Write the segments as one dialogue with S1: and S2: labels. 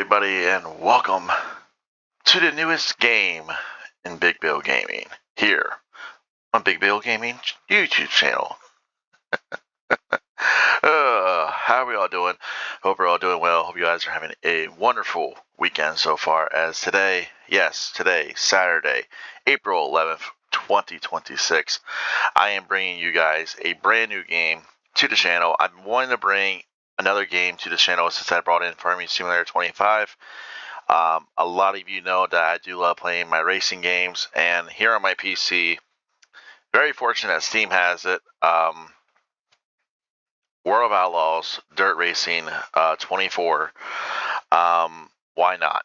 S1: everybody, and welcome to the newest game in Big Bill Gaming here on Big Bill Gaming YouTube channel. How are we all doing? Hope we're all doing well. Hope you guys are having a wonderful weekend so far. As today, Saturday, April 11th, 2026, I am bringing you guys a brand new game to the channel. I've been wanting to bring another game to the channel since I brought in Farming Simulator 25. A lot of you know that I do love playing my racing games, and here on my PC, very fortunate that Steam has it. World of Outlaws Dirt Racing 24. Why not?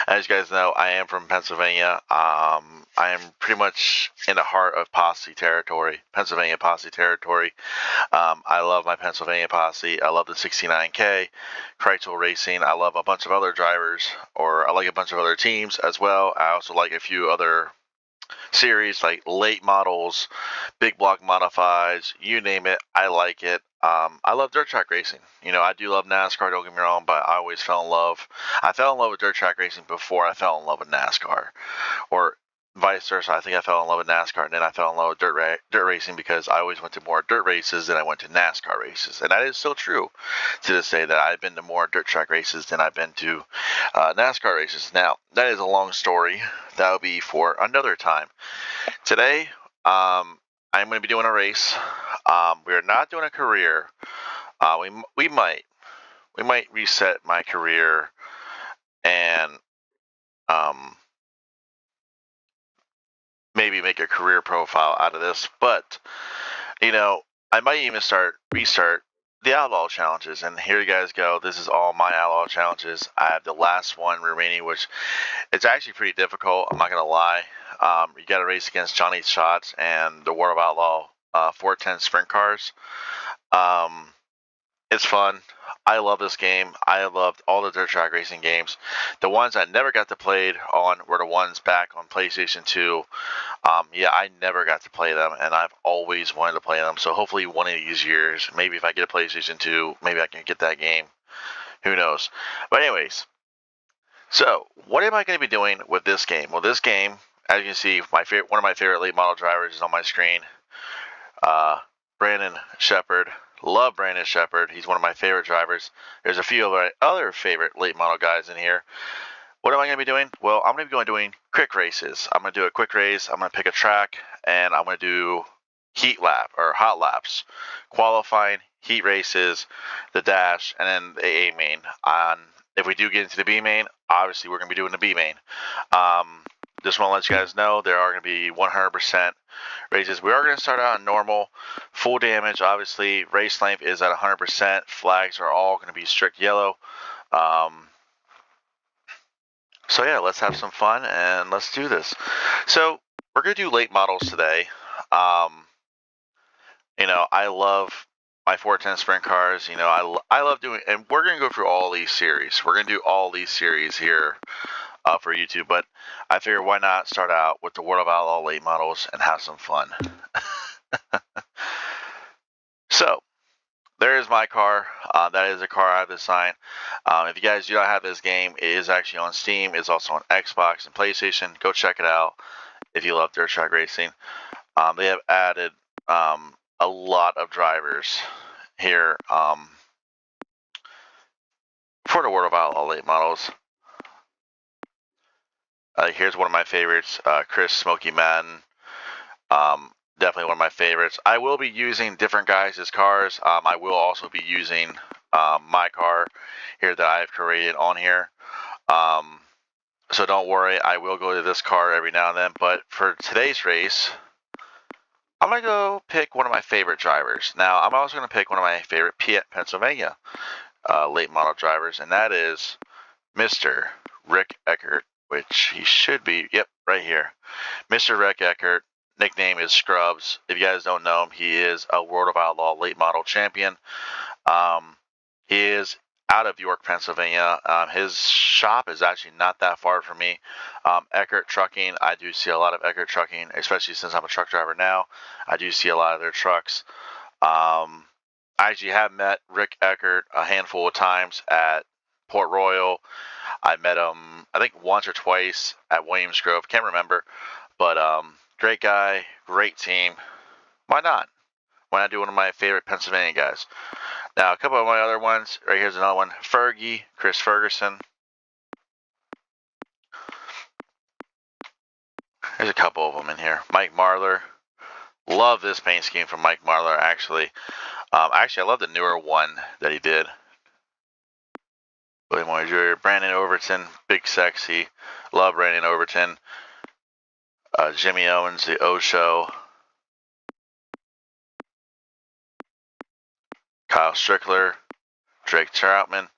S1: As you guys know, I am from Pennsylvania. I am pretty much in the heart of posse territory, Pennsylvania posse territory. I love my Pennsylvania posse. I love the 69K, Kreitzel Racing. I love a bunch of other drivers, or I like a bunch of other teams as well. I also like a few other series like late models, big block modifieds, you name it, I like it. I love dirt track racing. You know, I do love NASCAR, don't get me wrong, but I always fell in love. I fell in love with dirt track racing before I fell in love with NASCAR, or vice versa. I think I fell in love with NASCAR and then I fell in love with dirt racing because I always went to more dirt races than I went to NASCAR races, and that is still true to this day, that I've been to more dirt track races than I've been to NASCAR races. Now, that is a long story. That will be for another time. Today, I'm going to be doing a race. We're not doing a career. We might reset my career and maybe make a career profile out of this, but you know, I might even restart the outlaw challenges. And here you guys go. This is all my outlaw challenges. I have the last one remaining, which it's actually pretty difficult. I'm not gonna lie. You got to race against Johnny's Shots and the World of Outlaw 410 sprint cars. It's fun. I love this game. I loved all the dirt track racing games. The ones I never got to play on were the ones back on PlayStation 2. I never got to play them, and I've always wanted to play them. So hopefully one of these years, maybe if I get a PlayStation 2, maybe I can get that game. Who knows? But anyways, so what am I going to be doing with this game? Well, this game, as you can see, one of my favorite late model drivers is on my screen. Brandon Shepard. Love Brandon Shepard. He's one of my favorite drivers. There's a few of my other favorite late model guys in here. What am I going to be doing? Well, I'm going to be doing quick races. I'm going to do a quick race. I'm going to pick a track, and I'm going to do heat lap or hot laps, qualifying, heat races, the dash, and then the A main. If we do get into the B main, obviously we're going to be doing the B main. Just want to let you guys know there are going to be 100% races. We are going to start out on normal, full damage. Obviously, race length is at 100%. Flags are all going to be strict yellow. So yeah, let's have some fun and let's do this. So we're going to do late models today. You know, I love my 410 sprint cars. You know, I love doing, and we're going to go through all these series. We're going to do all these series here for YouTube, but I figured why not start out with the World of Outlaw late models and have some fun. So there is my car. That is a car I have assigned. If you guys do not have this game, it is actually on Steam. It's also on Xbox and PlayStation. Go check it out if you love dirt track racing. They have added a lot of drivers here for the World of Outlaw late models. Here's one of my favorites, Chris Smokey Madden. Definitely one of my favorites. I will be using different guys' cars. I will also be using my car here that I've created on here. So don't worry, I will go to this car every now and then. But for today's race, I'm going to go pick one of my favorite drivers. Now, I'm also going to pick one of my favorite Pennsylvania late model drivers, and that is Mr. Rick Eckert, which he should be, yep, right here. Mr. Rick Eckert, nickname is Scrubs. If you guys don't know him, he is a World of Outlaw late model champion. He is out of York, Pennsylvania. His shop is actually not that far from me. Eckert Trucking, I do see a lot of Eckert Trucking, especially since I'm a truck driver now. I do see a lot of their trucks. I actually have met Rick Eckert a handful of times at Port Royal. I met him, I think, once or twice at Williams Grove. Can't remember. But great guy, great team. Why not? Why not do one of my favorite Pennsylvania guys? Now, a couple of my other ones. Right here's another one. Fergie, Chris Ferguson. There's a couple of them in here. Mike Marlar. Love this paint scheme from Mike Marlar, actually. I love the newer one that he did. William Moyer Jr., Brandon Overton, Big Sexy. Love Brandon Overton. Jimmy Owens, the O Show. Kyle Strickler, Drake Troutman.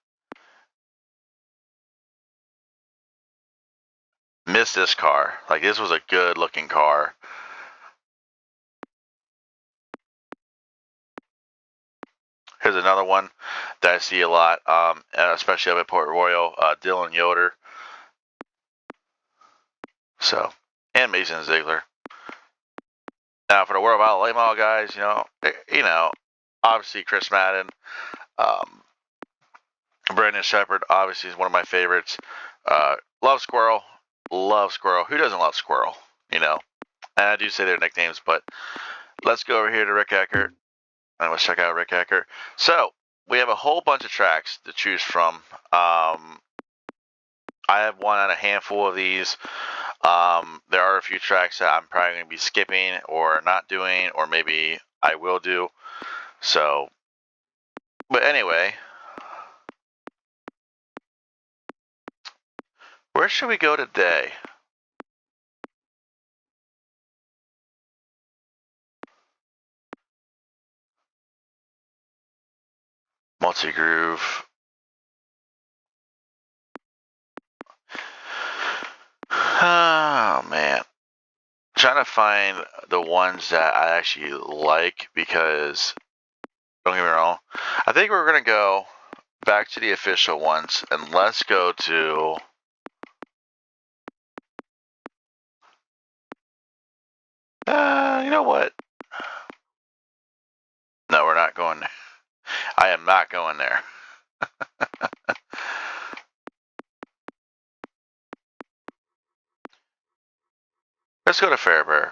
S1: Missed this car. Like, this was a good looking car. Here's another one that I see a lot, especially up at Port Royal, Dylan Yoder. So, and Mason Ziegler. Now for the World of Outlaws guys, you know, obviously Chris Madden, Brandon Shepard, obviously is one of my favorites. Love Squirrel. Who doesn't love Squirrel? And I do say their nicknames, but let's go over here to Rick Eckert. And let's check out Rick Eckert. So we have a whole bunch of tracks to choose from. I have one on a handful of these. There are a few tracks that I'm probably going to be skipping or not doing, or maybe I will do. So, but anyway, where should we go today? Multi-groove. Oh, man. I'm trying to find the ones that I actually like, because, don't get me wrong, I think we're going to go back to the official ones, and let's go to... you know what? No, we're not going there. I am not going there. Let's go to Fairbury.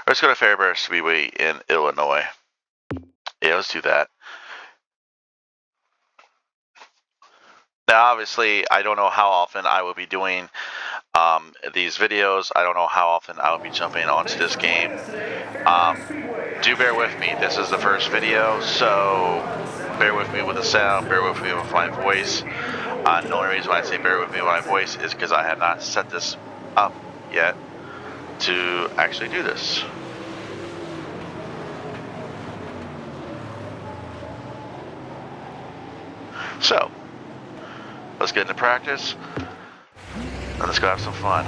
S1: Let's go to Fairbury Speedway in Illinois. Yeah, let's do that. Now, obviously, I don't know how often I will be doing these videos. I don't know how often I will be jumping onto this game. Do bear with me. This is the first video, so bear with me with the sound, bear with me with my voice. The only reason why I say bear with me with my voice is because I have not set this up yet to actually do this. So, let's get into practice, and let's go have some fun.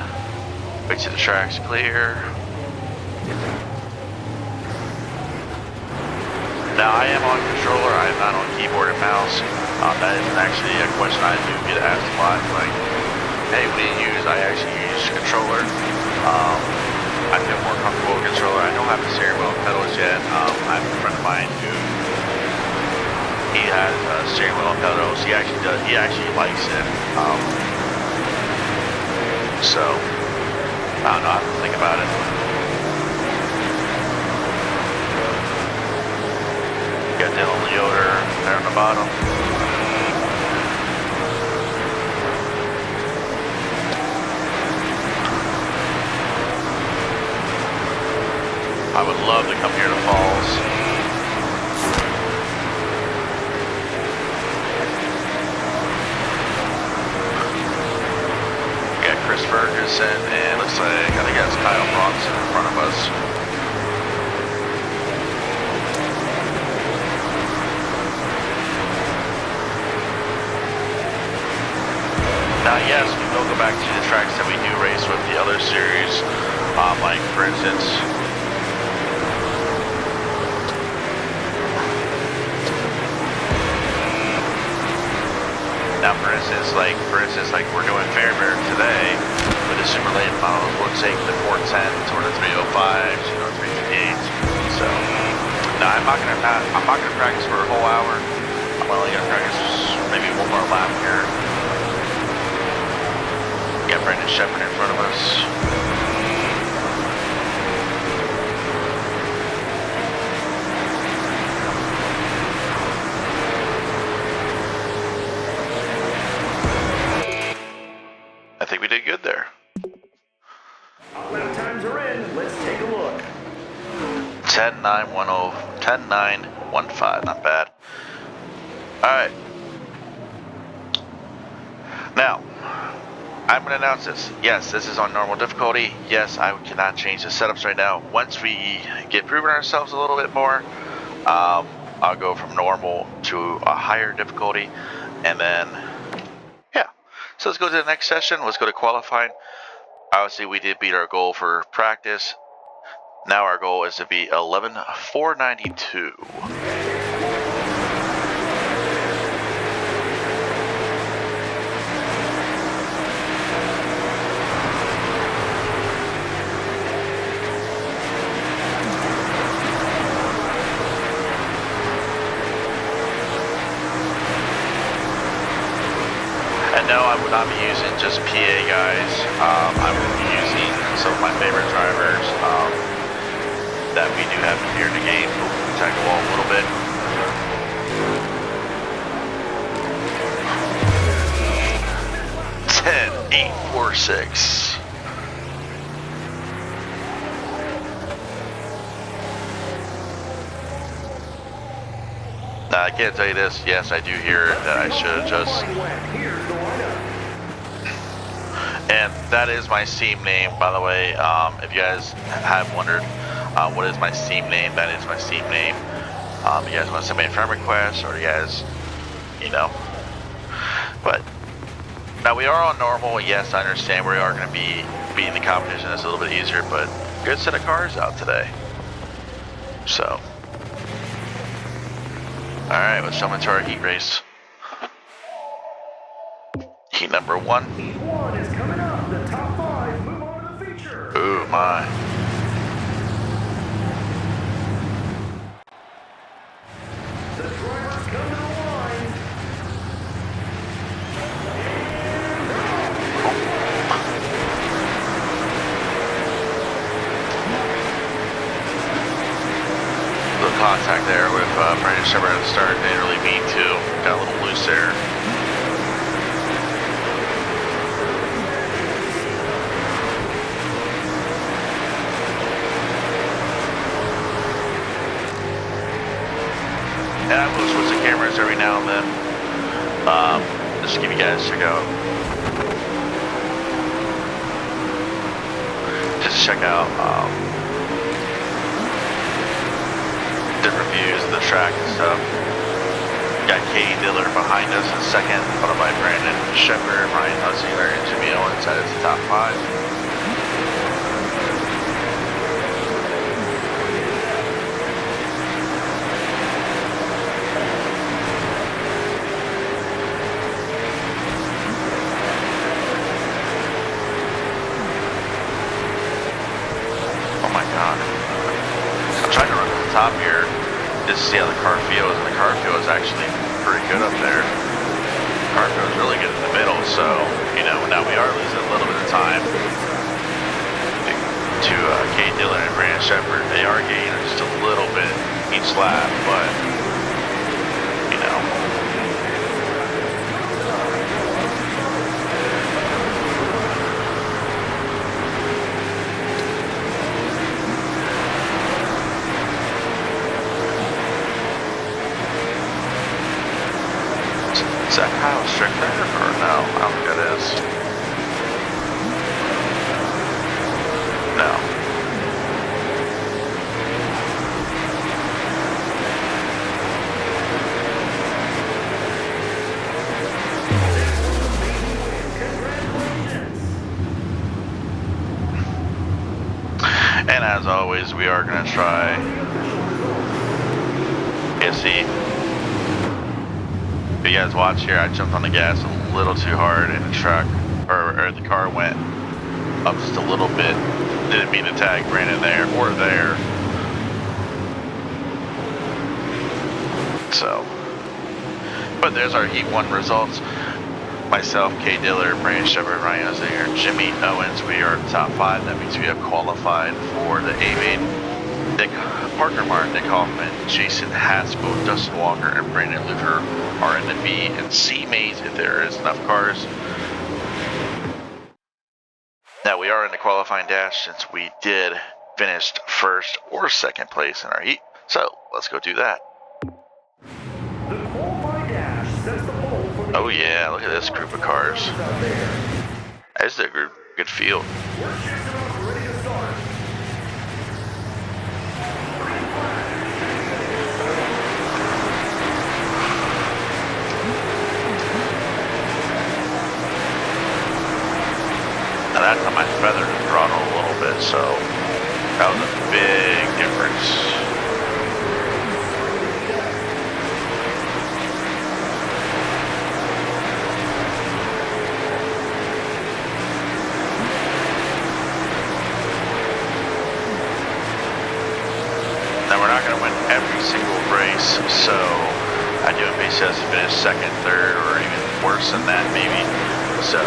S1: Wait till the track's clear. Now, I am on controller, I am not on keyboard and mouse. That is actually a question I do get asked a lot, like, hey, what do you use? I actually use controller. I feel more comfortable with controller. I don't have the steering wheel pedals yet. I have a friend of mine who, he has steering wheel pedals. He actually likes it. So, I don't know, I have to think about it. Got Dylan Yoder there on the bottom. I would love to come here to Falls. We got Chris Ferguson, and looks like I think that's Kyle Bronson in front of us. Now, yes, we will go back to the tracks that we do race with the other series, like, for instance, now, for instance, like we're doing Fairbury today with the super late models. We'll take the 410s or the 305s, 358s. So, no, I'm not gonna practice for a whole hour. I'm only gonna practice maybe one more lap here. Got Brandon Shepard in front of us. I think we did good there.
S2: Lap times are in. Let's take a look.
S1: 10.910, 10.915, not bad. Alright. Now, I'm going to announce this. Yes, this is on normal difficulty. Yes, I cannot change the setups right now. Once we get proven ourselves a little bit more, I'll go from normal to a higher difficulty. And then, yeah. So let's go to the next session. Let's go to qualifying. Obviously, we did beat our goal for practice. Now our goal is to be 11.492. And no, I would not be using just PA guys. I will be using some of my favorite drivers that we do have here in the game. We'll tag the wall a little bit. Ten, 8, 4, 6. Now, I can't tell you this. Yes, I do hear that I should adjust. And that is my Steam name, by the way. If you guys have wondered what is my Steam name, that is my Steam name. You guys want to send me a friend request, or you guys, you know. But now we are on normal. Yes, I understand we are going to be beating the competition. It's a little bit easier, but good set of cars out today. So, all right, let's jump into our heat race. Heat number 1.
S2: Heat 1 is coming up. The top 5 move on to the feature.
S1: Ooh, my.
S2: The drivers come to the line.
S1: Little contact there with Brandon Shepard at the start. Didn't really mean to. Got a little loose there. And I will switch the cameras every now and then, just to give you guys a check out. Just check out different views of the track and stuff. Got Katie Diller behind us in second, followed by Brandon Shepard, Ryan Hussinger, and Jimmy Owens as the top 5. Top here just to see how the car feels, and the car feels actually pretty good up there. The car feels really good in the middle, so you know, now we are losing a little bit of time to Kate Dillon and Brandon Shepard. They are gaining just a little bit each lap, but you know. Is that Kyle Strickler or no? I don't think that is. No. And as always, we are going to try see. If you guys watch here, I jumped on the gas a little too hard and the truck, or the car went up just a little bit. Didn't mean to tag Brandon there or there. So, but there's our Heat 1 results. myself, Kay Diller, Brandon Shepard, Ryan Ozinger, Jimmy Owens. We are top 5. That means we have qualified for the A main. Nick Parker Martin, Nick Hoffman, Jason Haspel, Dustin Walker, and Brandon Luther are in the B and C mains if there is enough cars. Now we are in the qualifying dash since we did finish first or second place in our heat. So let's go do that.
S2: The qualifying dash sets the pole for the
S1: Oh yeah, look at this group of cars.
S2: out there.
S1: This is a good field.
S2: We're shifting up, ready to start.
S1: Now that time I feathered the throttle a little bit, so that was a big difference. Now we're not going to win every single race, so I do anticipate us to finish second, third, or even worse than that maybe. So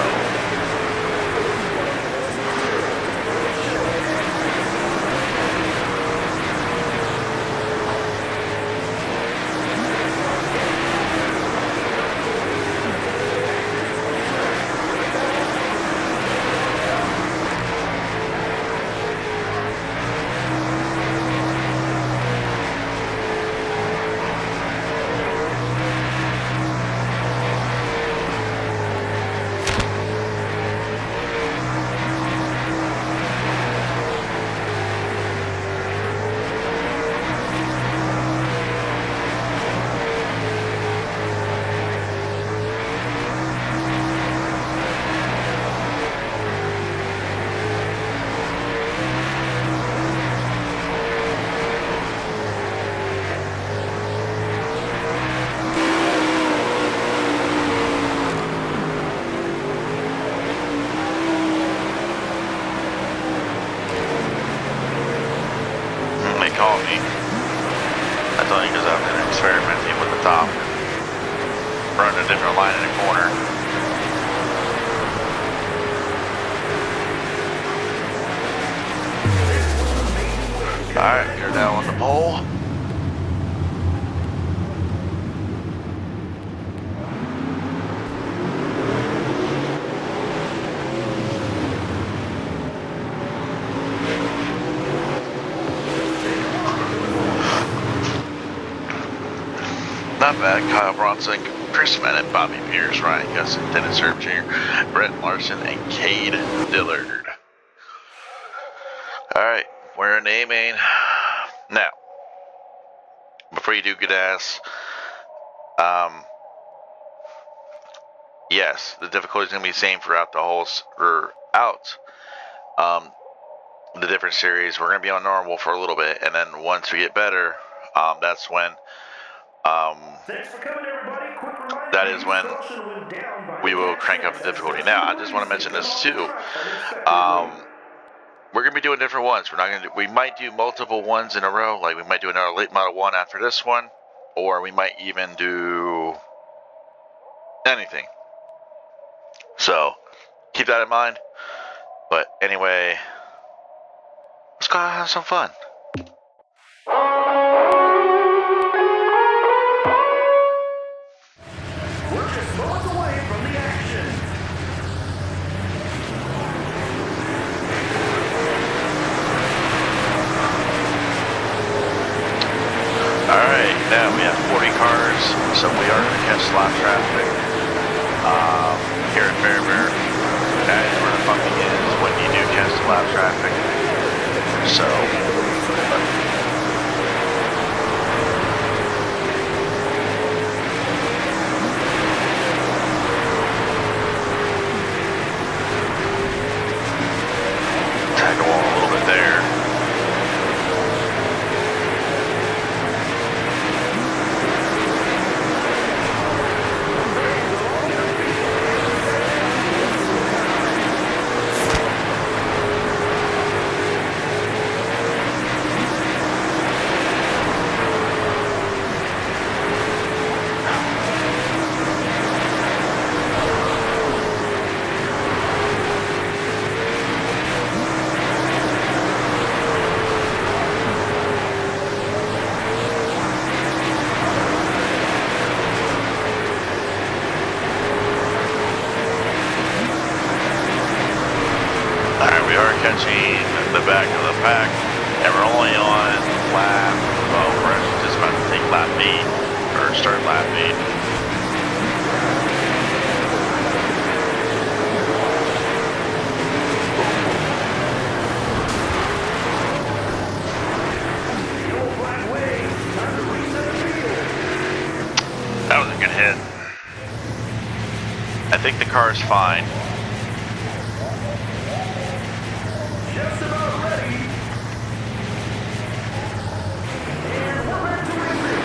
S1: call me. That's only because I've been experimenting with the top. Running a different line in the corner. Alright, you're now on the pole. Not bad. Kyle Bronson, Chris Bennett, Bobby Pierce, Ryan Gusson, Dennis Herb Jr., Brett Larson, and Cade Dillard. Alright, we're in the A main. Now, before you do good ass, yes, the difficulty is going to be the same throughout the whole, the different series. We're going to be on normal for a little bit, and then once we get better, that's when
S2: Thanks for coming, everybody. Quick reminder,
S1: that is when
S2: caution went down by
S1: we will crank up the difficulty. Now, I just want to mention this too. We're gonna be doing different ones. We're not gonna do, we might do multiple ones in a row. Like we might do another late model one after this one, or we might even do anything. So keep that in mind. But anyway, let's go have some fun.
S2: We're just moments away from the action.
S1: Alright, now we have 40 cars, so we are going to catch lap traffic here at Fairbury. That is where the fucking is when you do catch the lap traffic. So, tag along a little bit there. approaching the back of the pack, and we're only on lap, well, we're actually just about to take lap 8, or start lap 8. That was a good hit. I think the car is fine.
S2: Just about ready. And we're back to racing.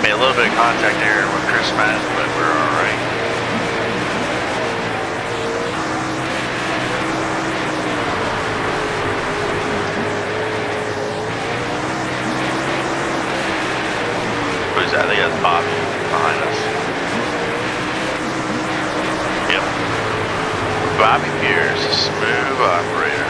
S1: Made a little bit of contact there with Chris Matt, but we're alright. Who's that? I think that's Bobby behind us. Yep. Bobby Pierce, a smooth operator.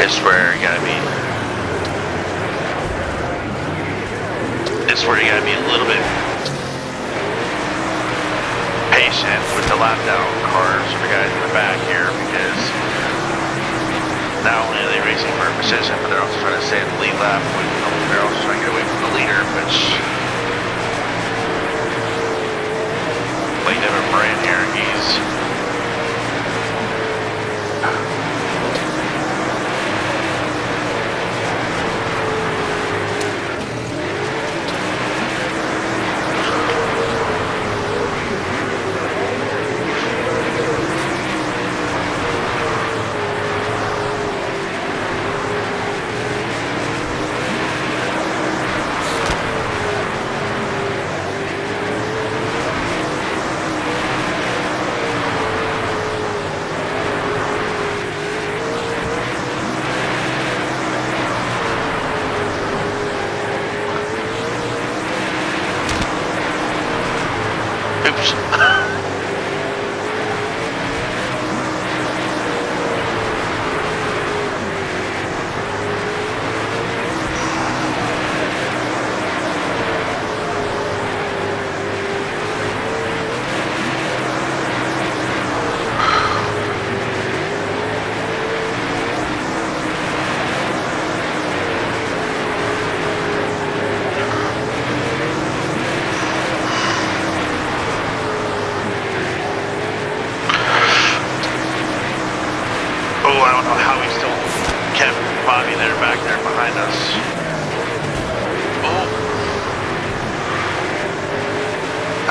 S1: It's where you gotta be. It's where you gotta be a little bit patient with the lap down cars for the guys in the back here, because not only are they racing for precision, but they're also trying to stay in the lead lap. They're also trying to get away from the leader, which like Devin Moran here, he's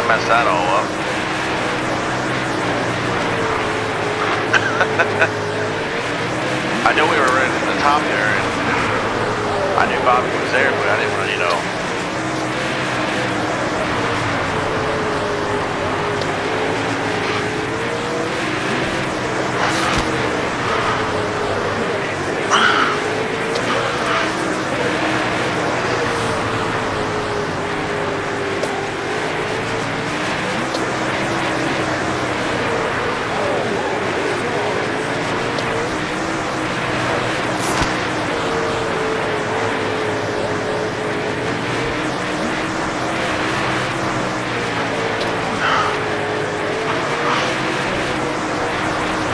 S1: messed that all up. I know we were right at the top there. I knew Bobby was there, but I didn't want to, you know.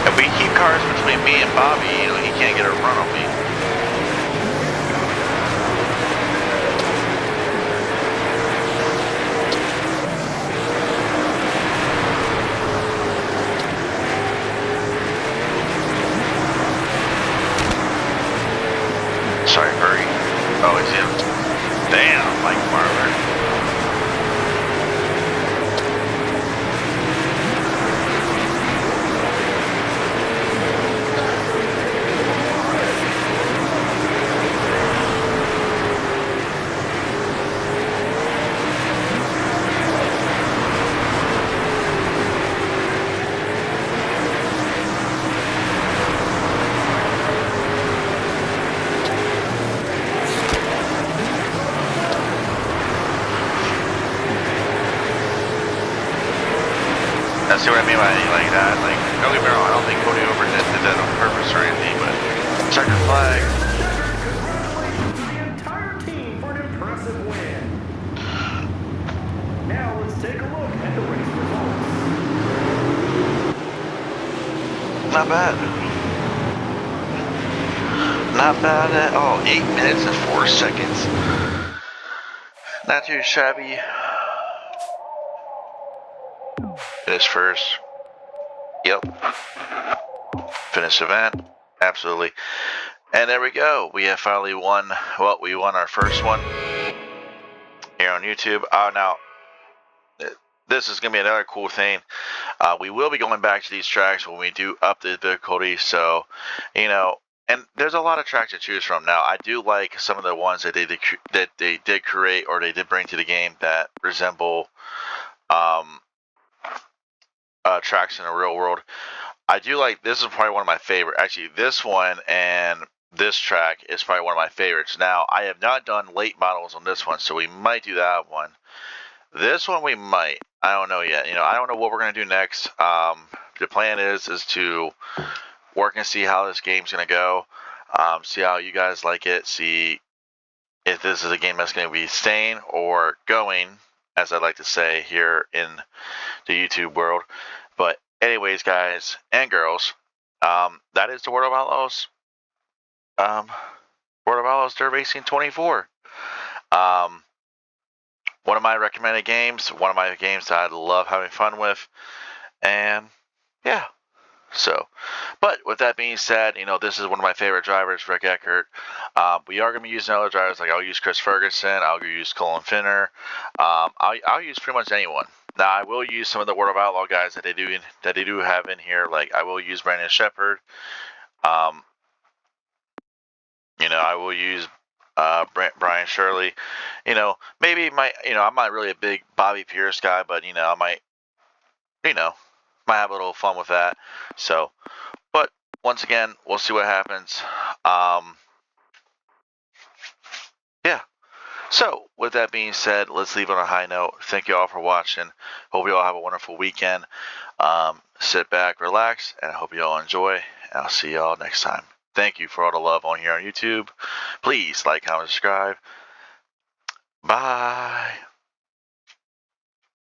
S1: If we keep cars between me and Bobby, you know, he can't get a run on me. Sorry, hurry. Oh, it's him. Damn, Mike Marler. See what I mean by like that? Like, don't get me wrong, I don't think Cody Over did that on purpose or anything, but checkered flag.
S2: Congratulations to the entire team for an impressive win. Now let's take a look at the race results.
S1: Not bad. Not bad at all. 8 minutes and 4 seconds. Not too shabby. Finish first. Yep. Finish event. Absolutely. And there we go. We have finally won. Well, we won our first one here on YouTube. Now, this is going to be another cool thing. We will be going back to these tracks when we do up the difficulty. So, you know, and there's a lot of tracks to choose from. Now, I do like some of the ones that they did create or they did bring to the game that resemble tracks in the real world. I do like, this is probably one of my favorite. Actually, this one and this track is probably one of my favorites. Now, I have not done late models on this one, so we might do that one. This one we might. I don't know yet. You know, I don't know what we're going to do next. The plan is to work and see how this game's going to go. See how you guys like it. See if this is a game that's going to be staying or going, as I like to say here in the YouTube world. But anyways, guys and girls, that is the World of Outlaws. World of Outlaws Dirt Racing 24. One of my recommended games. One of my games that I love having fun with. And yeah. So, but with that being said, you know, this is one of my favorite drivers, Rick Eckert. We are going to be using other drivers, like I'll use Chris Ferguson, I'll use Colin Finner, I'll use pretty much anyone. Now, I will use some of the World of Outlaw guys that they do have in here, like I will use Brandon Shepard. You know, I will use Brian Shirley. You know, maybe I'm not really a big Bobby Pierce guy, but you know, I might have a little fun with that. So, but once again, we'll see what happens. Yeah. So, with that being said, let's leave on a high note. Thank you all for watching. Hope you all have a wonderful weekend. Sit back, relax, and I hope you all enjoy. And I'll see you all next time. Thank you for all the love on here on YouTube. Please like, comment, subscribe. Bye.